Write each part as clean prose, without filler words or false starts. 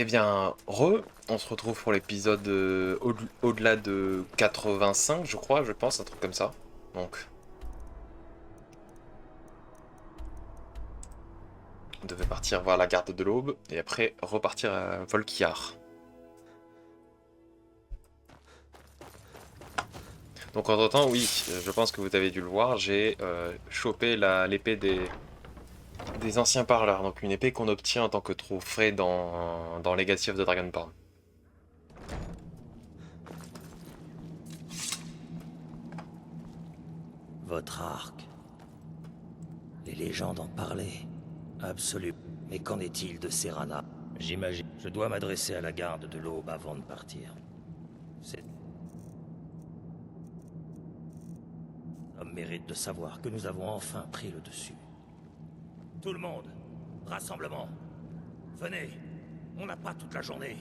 Eh bien, on se retrouve pour l'épisode au-delà de 85, je crois, je pense, un truc comme ça. Donc, on devait partir voir la garde de l'Aube et après repartir à Volquiar. Donc, entre-temps, oui, je pense que vous avez dû le voir, j'ai chopé l'épée des anciens parleurs, donc une épée qu'on obtient en tant que trophée dans Legacy of the Dragonborn. Votre arc. Les légendes en parlaient. Absolument. Mais qu'en est-il de Serana? J'imagine. Je dois m'adresser à la garde de l'Aube avant de partir. C'est... L'homme mérite de savoir que nous avons enfin pris le dessus. Tout le monde, rassemblement. Venez, on n'a pas toute la journée.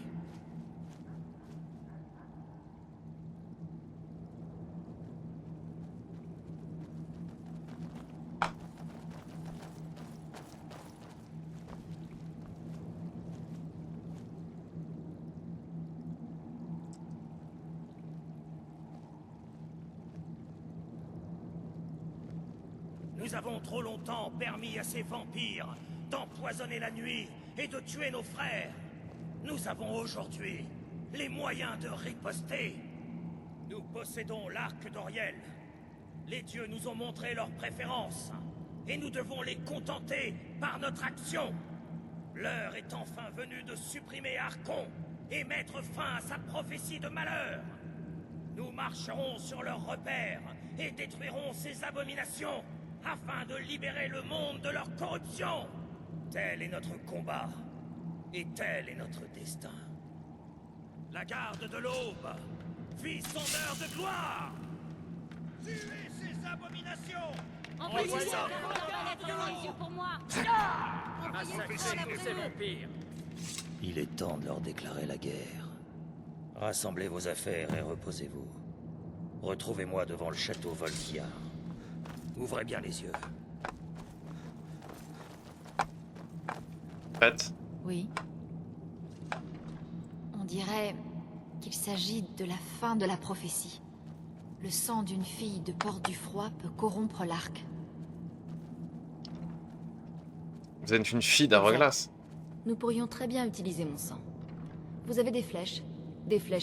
Nous avons trop longtemps permis à ces vampires d'empoisonner la nuit et de tuer nos frères. Nous avons aujourd'hui les moyens de riposter. Nous possédons l'arc d'Oriel. Les dieux nous ont montré leurs préférences, et nous devons les contenter par notre action. L'heure est enfin venue de supprimer Archon et mettre fin à sa prophétie de malheur. Nous marcherons sur leurs repères et détruirons ces abominations afin de libérer le monde de leur corruption. Tel est notre combat, et tel est notre destin. La garde de l'Aube vit son heure de gloire. Tuez ces abominations! Envoyez ça les yeux pour moi. Ces vampires! Il est temps de leur déclarer la guerre. Rassemblez vos affaires et reposez-vous. Retrouvez-moi devant le château Volquiar. Ouvrez bien les yeux. Prête? Oui. On dirait qu'il s'agit de la fin de la prophétie. Le sang d'une fille de Porte du Froid peut corrompre l'arc. Vous êtes une fille d'Arreglace. Nous pourrions très bien utiliser mon sang. Vous avez des flèches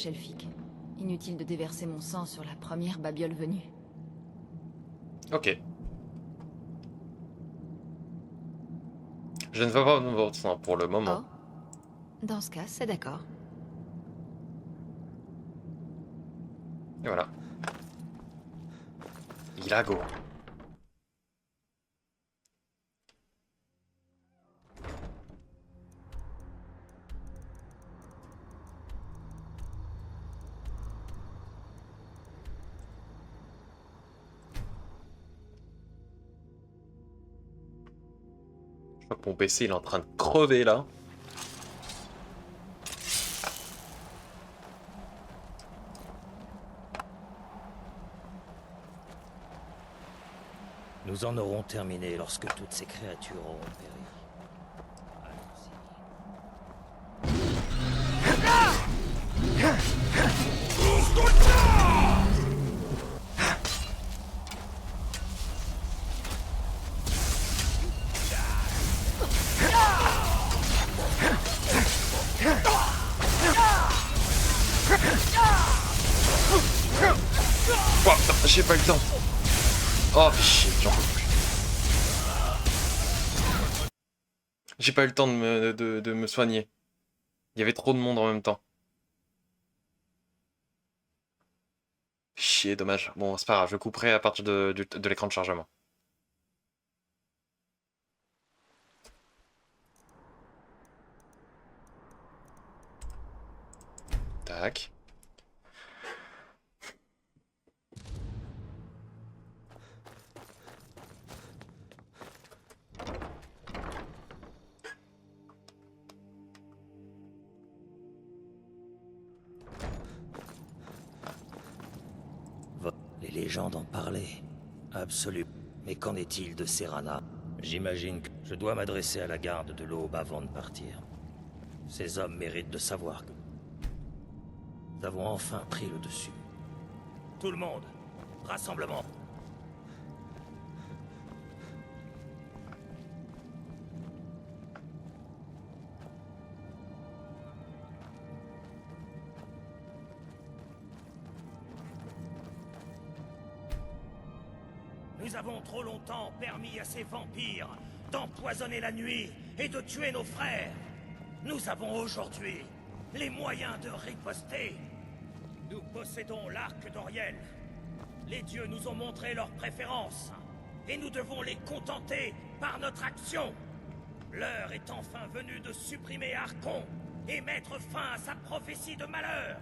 elfiques. Inutile de déverser mon sang sur la première babiole venue. Ok. Je ne veux pas votre sang pour le moment. Oh. Dans ce cas, c'est d'accord. Et voilà. Ilago. Je crois que mon PC il est en train de crever là. Nous en aurons terminé lorsque toutes ces créatures auront péri. Allons-y. Oh, putain, j'ai pas eu le temps. Oh shit, j'en peux plus. J'ai pas eu le temps de me soigner. Il y avait trop de monde en même temps. Chier, dommage. Bon, c'est pas grave, je couperai à partir de l'écran de chargement. Tac. Les légendes en parlaient. Absolument. Mais qu'en est-il de Serana? J'imagine que je dois m'adresser à la garde de l'Aube avant de partir. Ces hommes méritent de savoir que nous avons enfin pris le dessus. Tout le monde, rassemblement. Nous avons trop longtemps permis à ces vampires d'empoisonner la nuit et de tuer nos frères. Nous avons aujourd'hui les moyens de riposter. Nous possédons l'arc d'Oriel. Les dieux nous ont montré leurs préférences, et nous devons les contenter par notre action. L'heure est enfin venue de supprimer Archon et mettre fin à sa prophétie de malheur.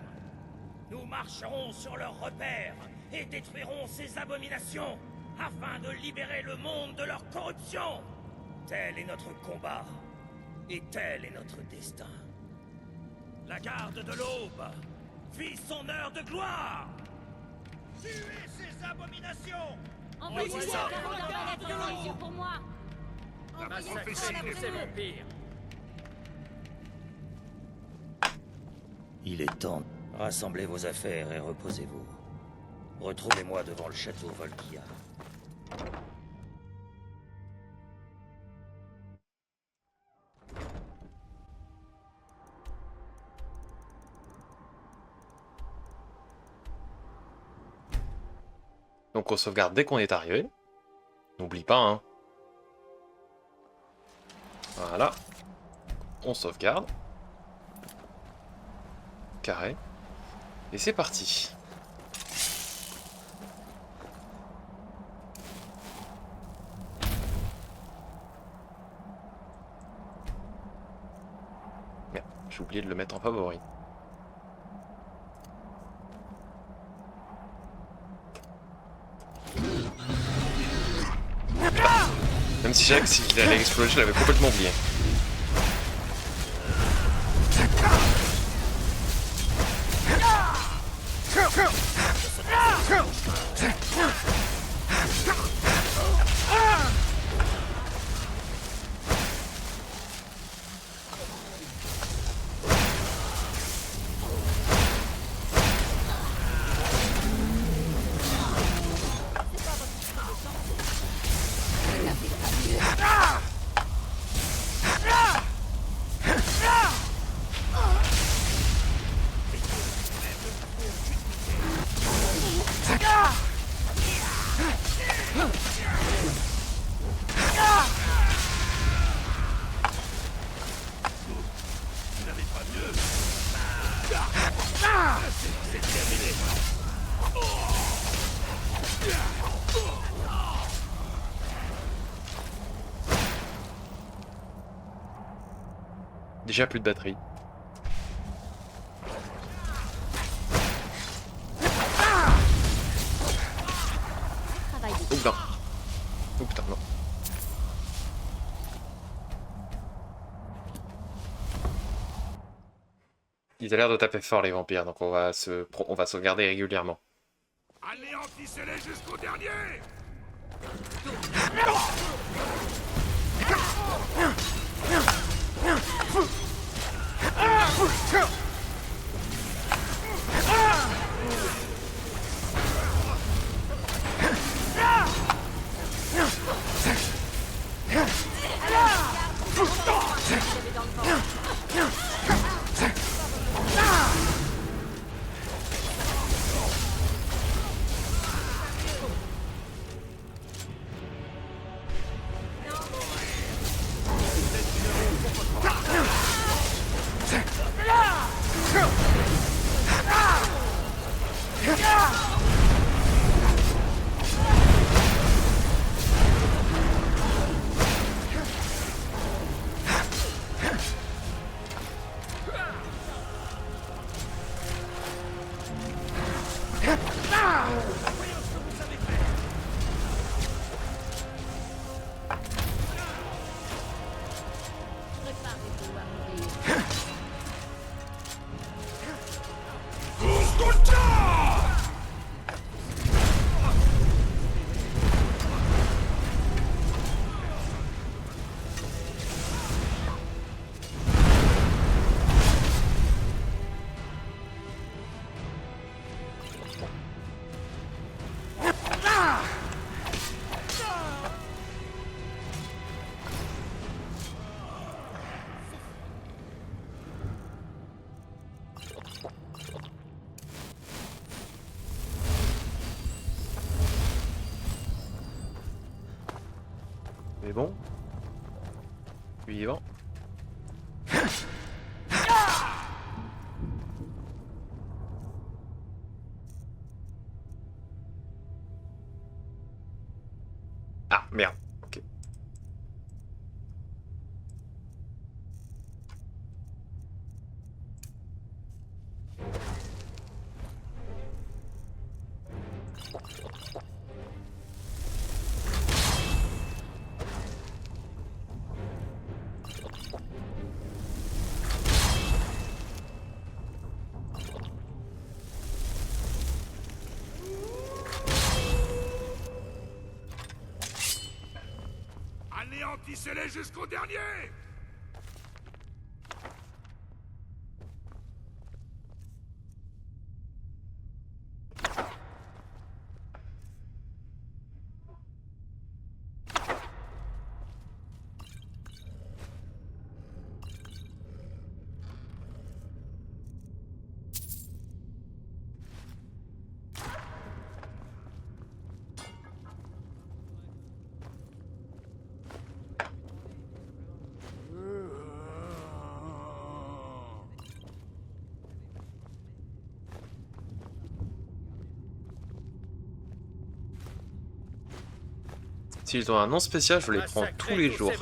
Nous marcherons sur leurs repères et détruirons ces abominations afin de libérer le monde de leur corruption. Tel est notre combat, et tel est notre destin. La garde de l'aube vit son heure de gloire. Tuez ces abominations! Envoyez ça dans les yeux pour moi. Massacrez ces vampires. Il est temps. Rassemblez vos affaires et reposez-vous. Retrouvez-moi devant le château Volkia. Donc on sauvegarde dès qu'on est arrivé. N'oublie pas, hein. Voilà. On sauvegarde. Carré. Et c'est parti. Merde, j'ai oublié de le mettre en favori. Même si Jack, s'il allait exploser, je l'avais complètement oublié. Déjà plus de batterie. Oh putain. Oh putain, non. Ils ont l'air de taper fort les vampires, donc on va sauvegarder régulièrement. Allez enficer-les jusqu'au dernier! C'est bon. Vivant. Ah, merde. Ok. Anéantissez-les jusqu'au dernier! S'ils ont un nom spécial, je les prends tous les jours.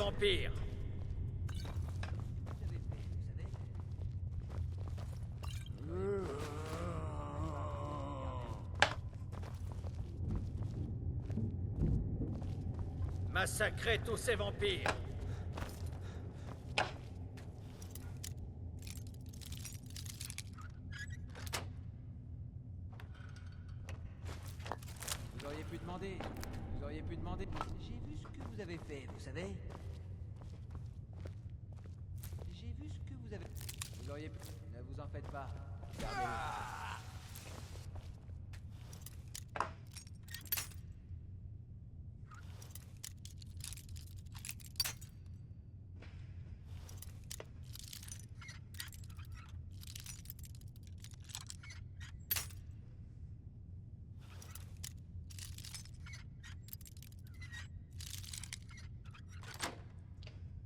Massacrez tous ces vampires! Vous auriez pu demander. Vous auriez pu demander. J'ai vu ce que vous avez fait, vous savez. J'ai vu ce que vous avez. Vous auriez pu. Ne vous en faites pas. Gardez-le.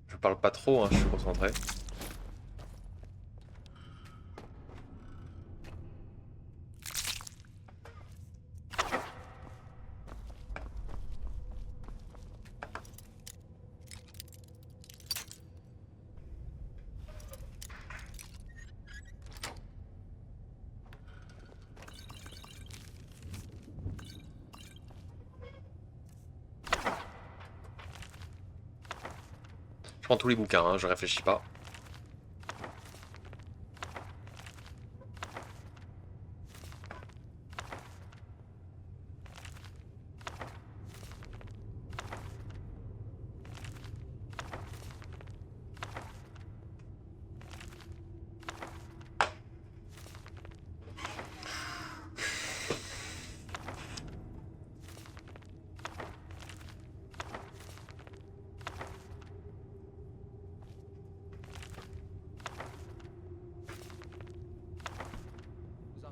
Je parle pas trop, hein, je suis concentré. Je prends tous les bouquins, hein, je réfléchis pas. Vous en...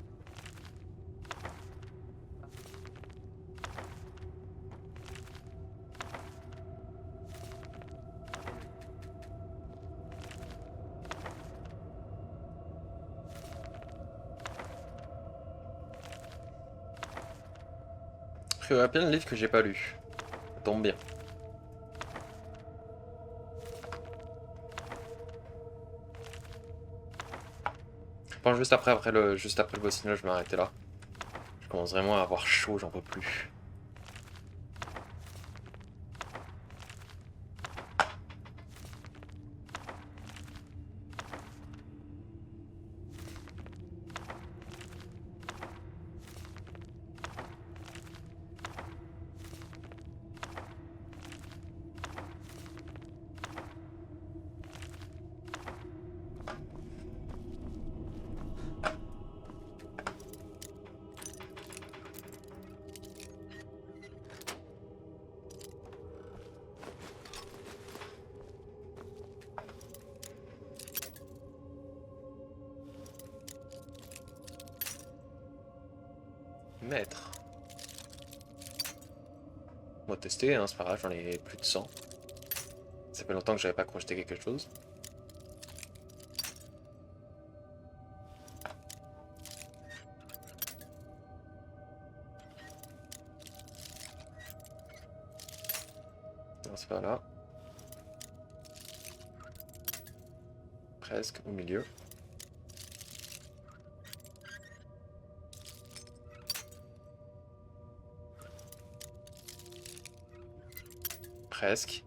Il y a plein de livres que j'ai pas lus. Ça tombe bien. Bon, juste après le boss final, je vais m'arrêter là. Je commence vraiment à avoir chaud, j'en peux plus. Maître. On va tester, hein, c'est pas grave, j'en ai plus de 100. Ça fait longtemps que j'avais pas crocheté quelque chose. Non, c'est pas là. Presque au milieu. Presque.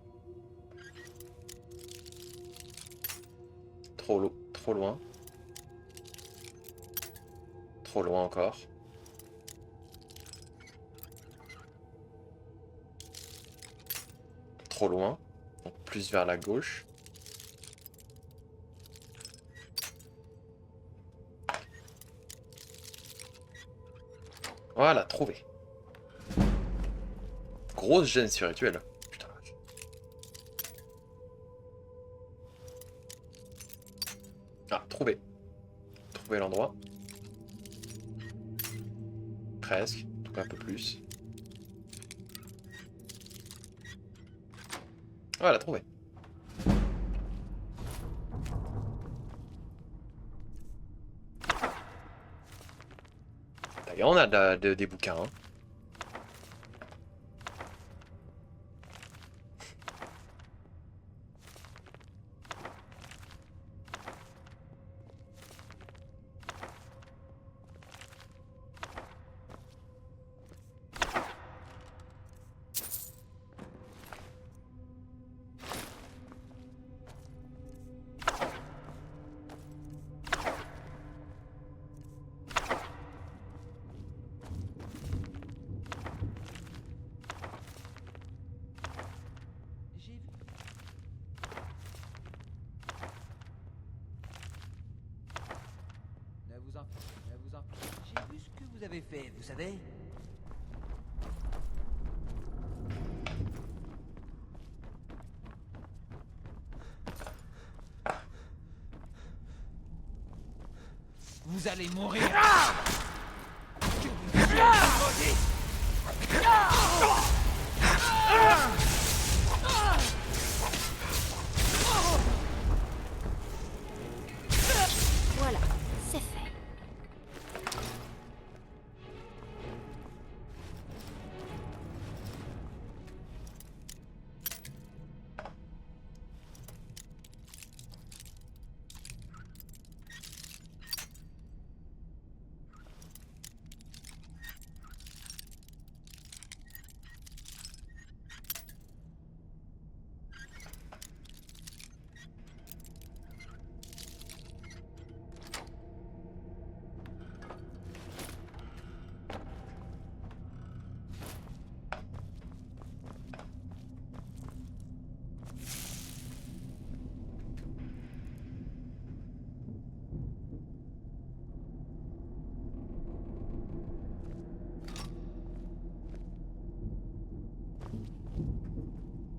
Trop loin. Trop loin encore. Trop loin. Donc plus vers la gauche. Voilà, trouvé. Grosse gêne spirituelle. Putain. Ah, trouvé. Trouvé l'endroit. Presque. Donc un peu plus. Voilà, trouvé. D'ailleurs, on a des bouquins. Hein. J'ai vu. Ne vous en... J'ai vu ce que vous avez fait, vous savez. Vous allez mourir. Que vous soyez maudits. Voilà, c'est fait.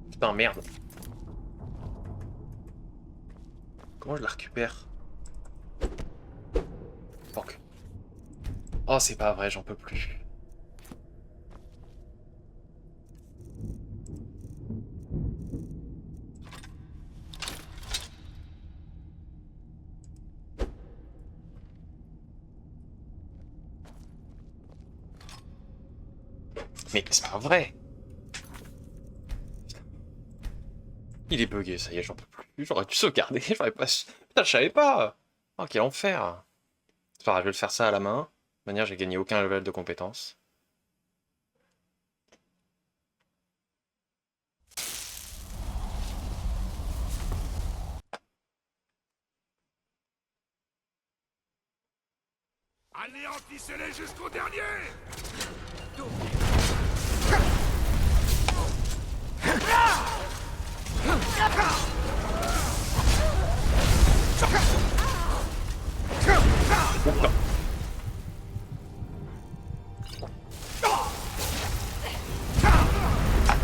Putain, merde. Comment je la récupère? Fuck. Oh, c'est pas vrai, j'en peux plus. Mais c'est pas vrai. Il est bugué, ça y est, j'en peux plus. J'aurais dû sauvegarder, j'aurais pas... Putain, je savais pas. Oh, quel enfer. C'est pas grave, je vais le faire ça à la main. De toute manière, j'ai gagné aucun level de compétence. Anéantissez-les jusqu'au dernier!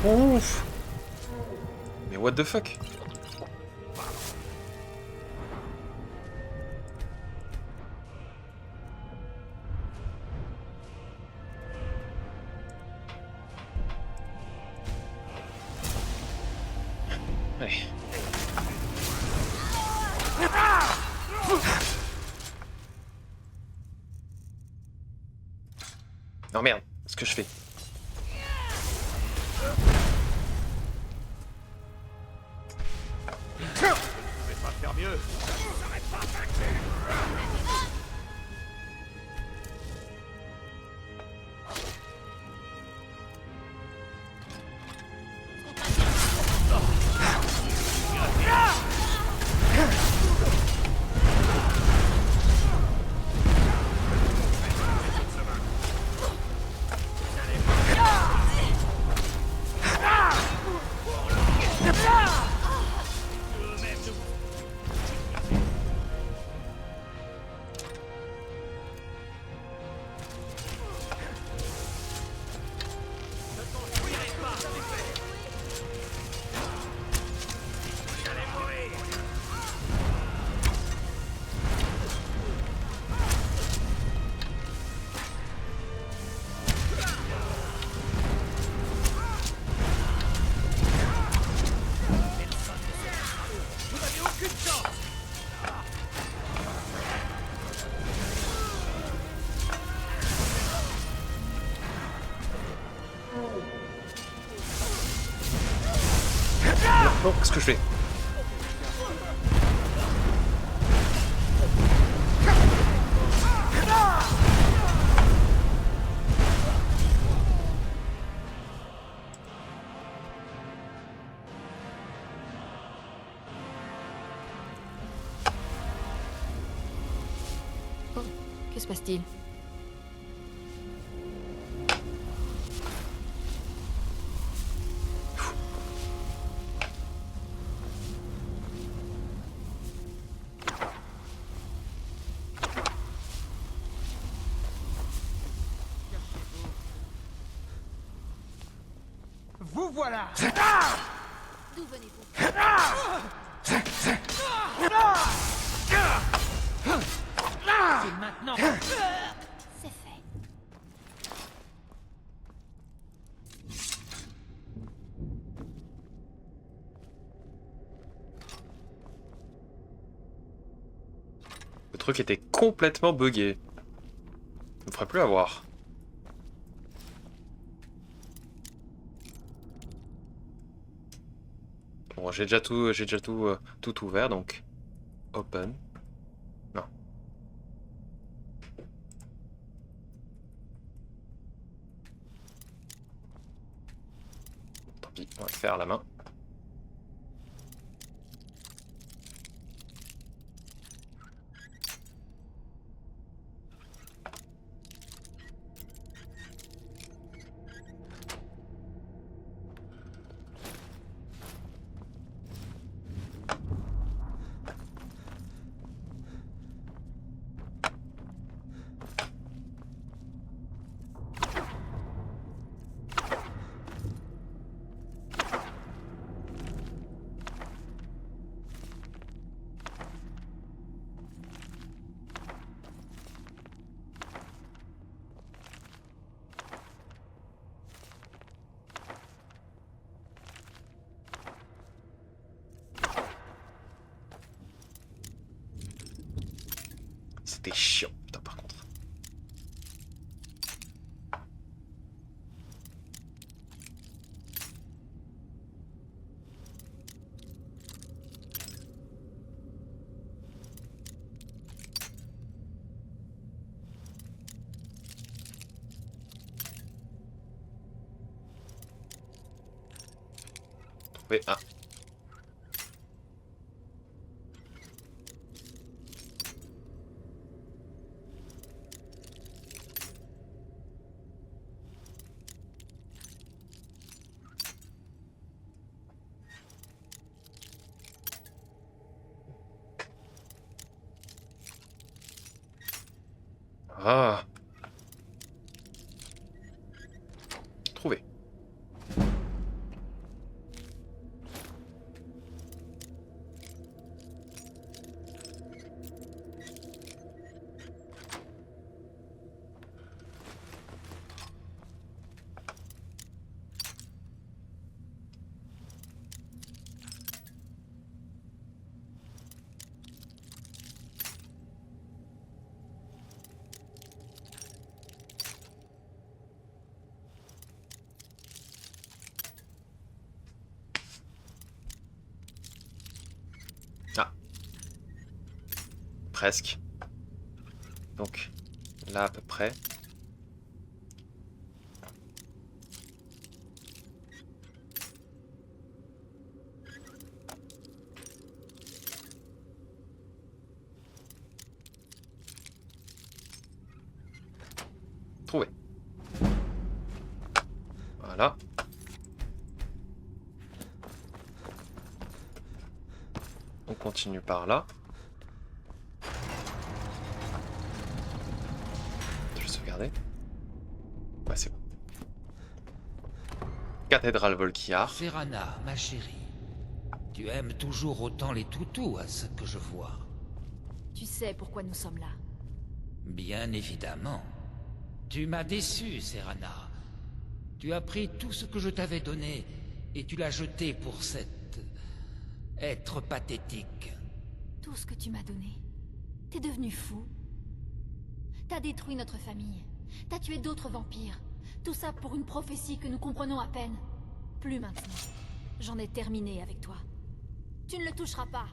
Ouf. Mais what the fuck? Allez. Non merde, ce que je fais. Je vais pas faire mieux. Non, qu'est-ce que je fais? Oh, que se passe-t-il? Vous voilà. D'où venez-vous? C'est maintenant. C'est fait. Le truc était complètement buggé. Je me ferait plus avoir. Bon, j'ai déjà tout ouvert, donc open. Non. Tant pis, on va le faire à la main. C'était chiant, putain, par contre. Trouver un. Ah. Trouvé. presque. Donc là à peu près. Trouvé. Voilà. On continue par là. Je vais sauvegarder. Ouais, c'est bon. Cathédrale Volquiar. Serana, ma chérie. Tu aimes toujours autant les toutous, à ce que je vois. Tu sais pourquoi nous sommes là. Bien évidemment. Tu m'as déçu, Serana. Tu as pris tout ce que je t'avais donné et tu l'as jeté pour cet être pathétique. Tout ce que tu m'as donné. T'es devenu fou. T'as détruit notre famille. T'as tué d'autres vampires. Tout ça pour une prophétie que nous comprenons à peine. Plus maintenant. J'en ai terminé avec toi. Tu ne le toucheras pas.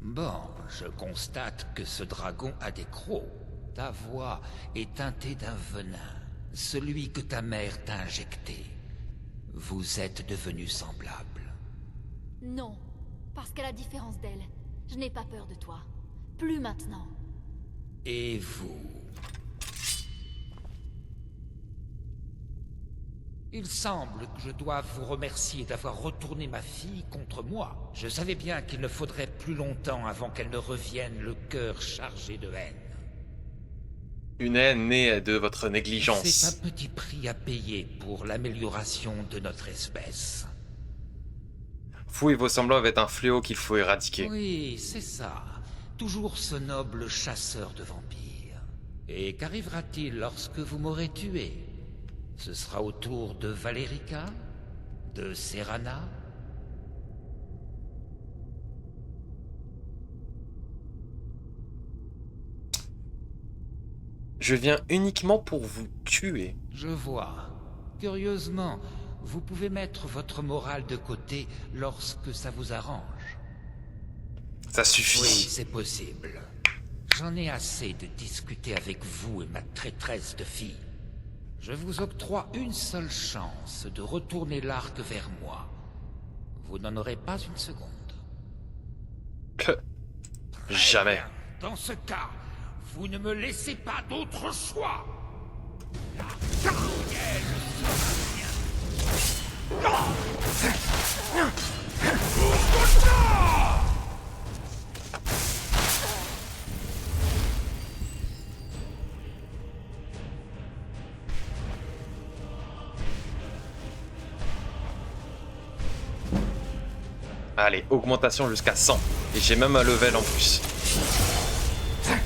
Bon, je constate que ce dragon a des crocs. Ta voix est teintée d'un venin. Celui que ta mère t'a injecté. Vous êtes devenus semblables. Non. Parce qu'à la différence d'elle, je n'ai pas peur de toi. Plus maintenant. Et vous? Il semble que je doive vous remercier d'avoir retourné ma fille contre moi. Je savais bien qu'il ne faudrait plus longtemps avant qu'elle ne revienne le cœur chargé de haine. Une haine née de votre négligence. C'est un petit prix à payer pour l'amélioration de notre espèce. Vous et vos semblables êtes un fléau qu'il faut éradiquer. Oui, c'est ça. Toujours ce noble chasseur de vampires. Et qu'arrivera-t-il lorsque vous m'aurez tué? Ce sera au tour de Valerica? De Serana? Je viens uniquement pour vous tuer. Je vois. Curieusement, vous pouvez mettre votre morale de côté lorsque ça vous arrange. Ça suffit. Oui, c'est possible. J'en ai assez de discuter avec vous et ma traîtresse de fille. Je vous octroie une seule chance de retourner l'arc vers moi. Vous n'en aurez pas une seconde. Jamais. Bien. Dans ce cas, vous ne me laissez pas d'autre choix. Allez, augmentation jusqu'à 100. Et j'ai même un level en plus.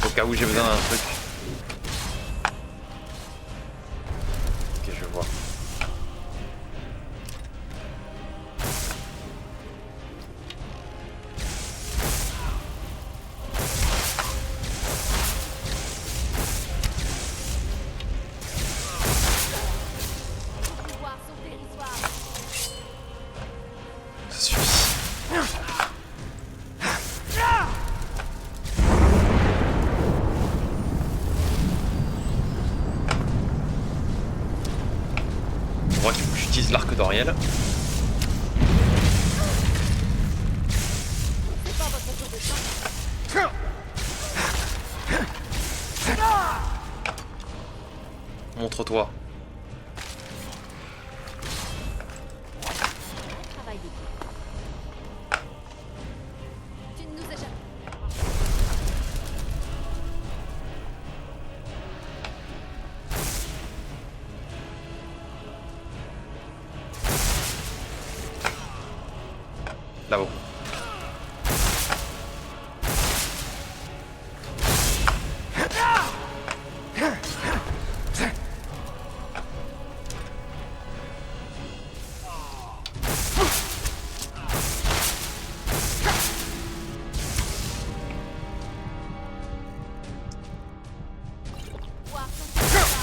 Au cas où j'ai besoin d'un truc. Ok, je vois. Vos pouvoirs sont dérisoires. Ça suffit. On voit qu'il faut que j'utilise l'arc d'Oriel. C'est pas votre tour de chance. Montre-toi. Travail d'équipe. Tu ne nous échappes. Là-haut. Pouvoirs sont dérisoires.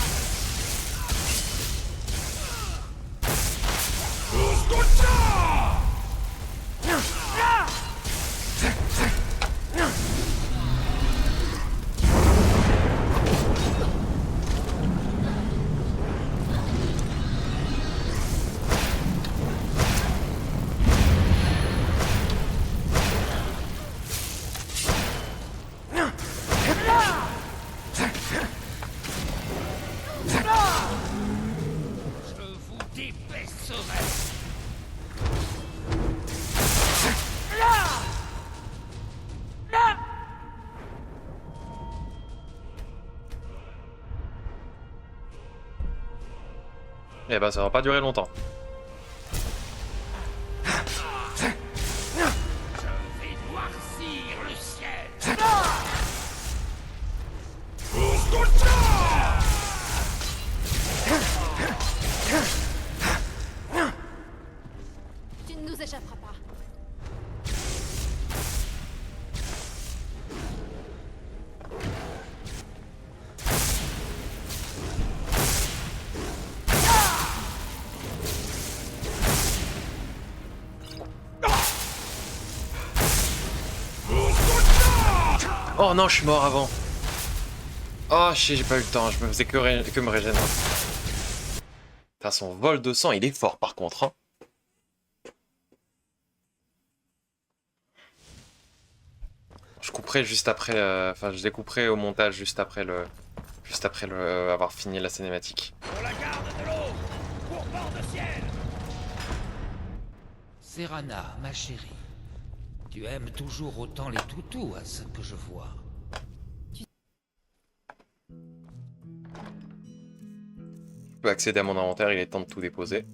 Eh ben ça va pas durer longtemps. Je vais noircir le ciel. Tu ne nous échapperas pas. Oh non, je suis mort avant. Oh shit, j'ai pas eu le temps, je me faisais que me régénérer. Putain, son vol de sang, il est fort par contre. Hein. Je couperai juste après, enfin je découperai au montage juste après avoir fini la cinématique. Pour la garde de l'eau, pour bord de ciel. Serana, ma chérie, tu aimes toujours autant les toutous à ce que je vois. Je peux accéder à mon inventaire, il est temps de tout déposer.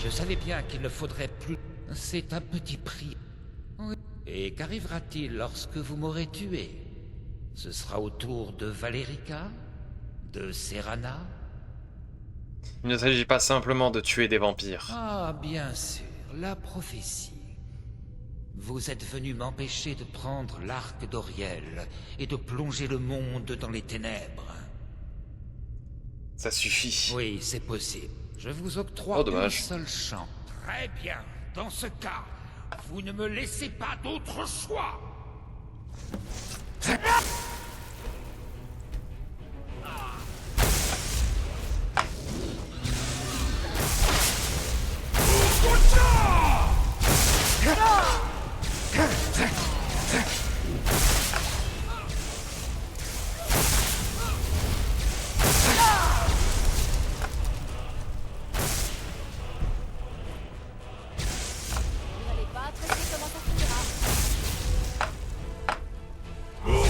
Je savais bien qu'il ne faudrait plus... C'est un petit prix. Oui. Et qu'arrivera-t-il lorsque vous m'aurez tué? Ce sera au tour de Valerica? De Serana? Il ne s'agit pas simplement de tuer des vampires. Ah, bien sûr, la prophétie. Vous êtes venu m'empêcher de prendre l'arc d'Auriel et de plonger le monde dans les ténèbres. Ça suffit. Oui, c'est possible. Je vous octroie Oh, dommage. une seule chance. Très bien. Dans ce cas, vous ne me laissez pas d'autre choix. Vous n'allez pas apprécier comment ça finira. Non,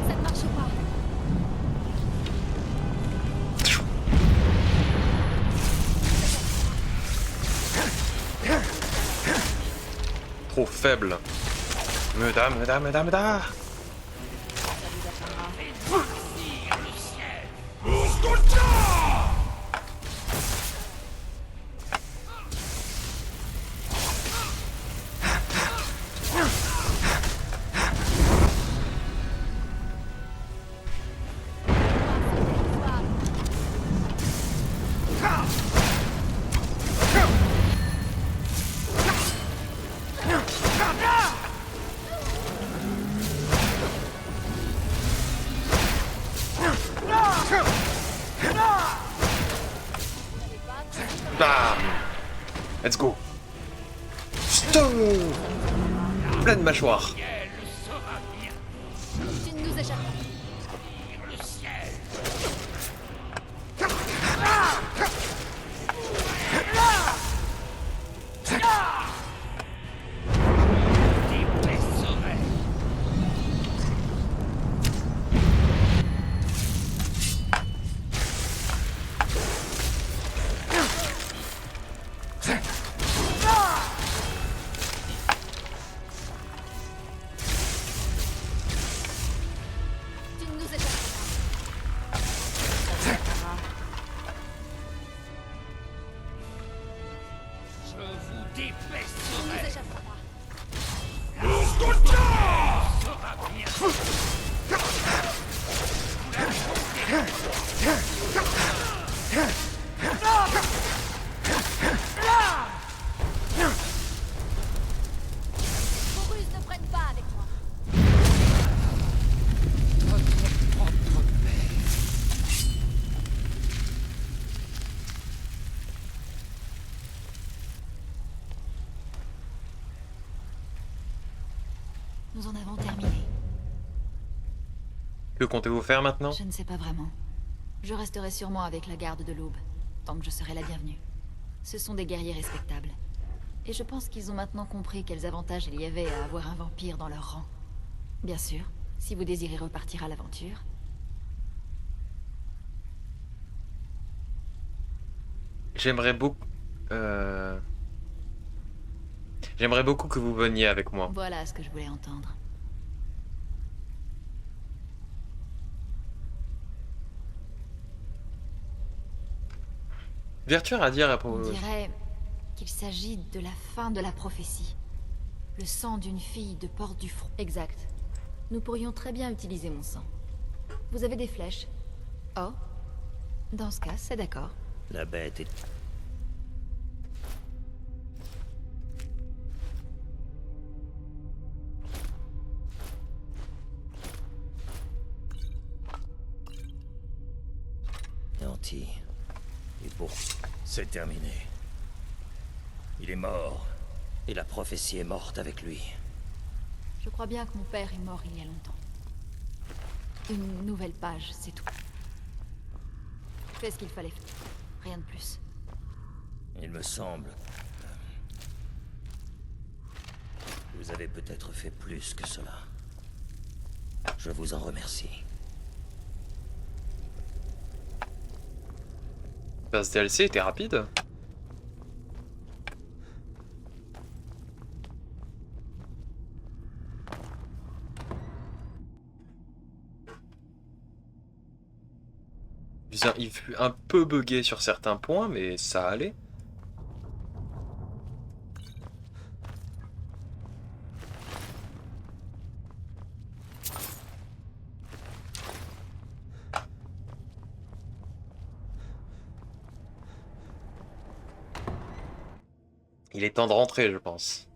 ça ne marche pas. Trop faible. Meda. Bam. Let's go. Stop. Pleine mâchoire. Tu ne nous échappes pas. Des On ne bestioles nous échappera pas. sera bien. Vos ruses ne prennent pas avec moi. Votre propre père. Nous en avons terminé. Que comptez-vous faire maintenant? Je ne sais pas vraiment. Je resterai sûrement avec la garde de l'Aube, tant que je serai la bienvenue. Ce sont des guerriers respectables. Et je pense qu'ils ont maintenant compris quels avantages il y avait à avoir un vampire dans leur rang. Bien sûr, si vous désirez repartir à l'aventure. J'aimerais beaucoup... J'aimerais beaucoup que vous veniez avec moi. Voilà ce que je voulais entendre. Virtua à dire à On propos... dirait qu'il s'agit de la fin de la prophétie. Le sang d'une fille de Porte du Front. Exact. Nous pourrions très bien utiliser mon sang. Vous avez des flèches? Oh. Dans ce cas, c'est d'accord. La bête est... Nanti. Et pour... C'est terminé. Il est mort. Et la prophétie est morte avec lui. Je crois bien que mon père est mort il y a longtemps. Une nouvelle page, c'est tout. Fais ce qu'il fallait. Rien de plus. Il me semble... Vous avez peut-être fait plus que cela. Je vous en remercie. Bah, ce DLC était rapide. Il fut un peu buggé sur certains points, mais ça allait. Il est temps de rentrer, je pense.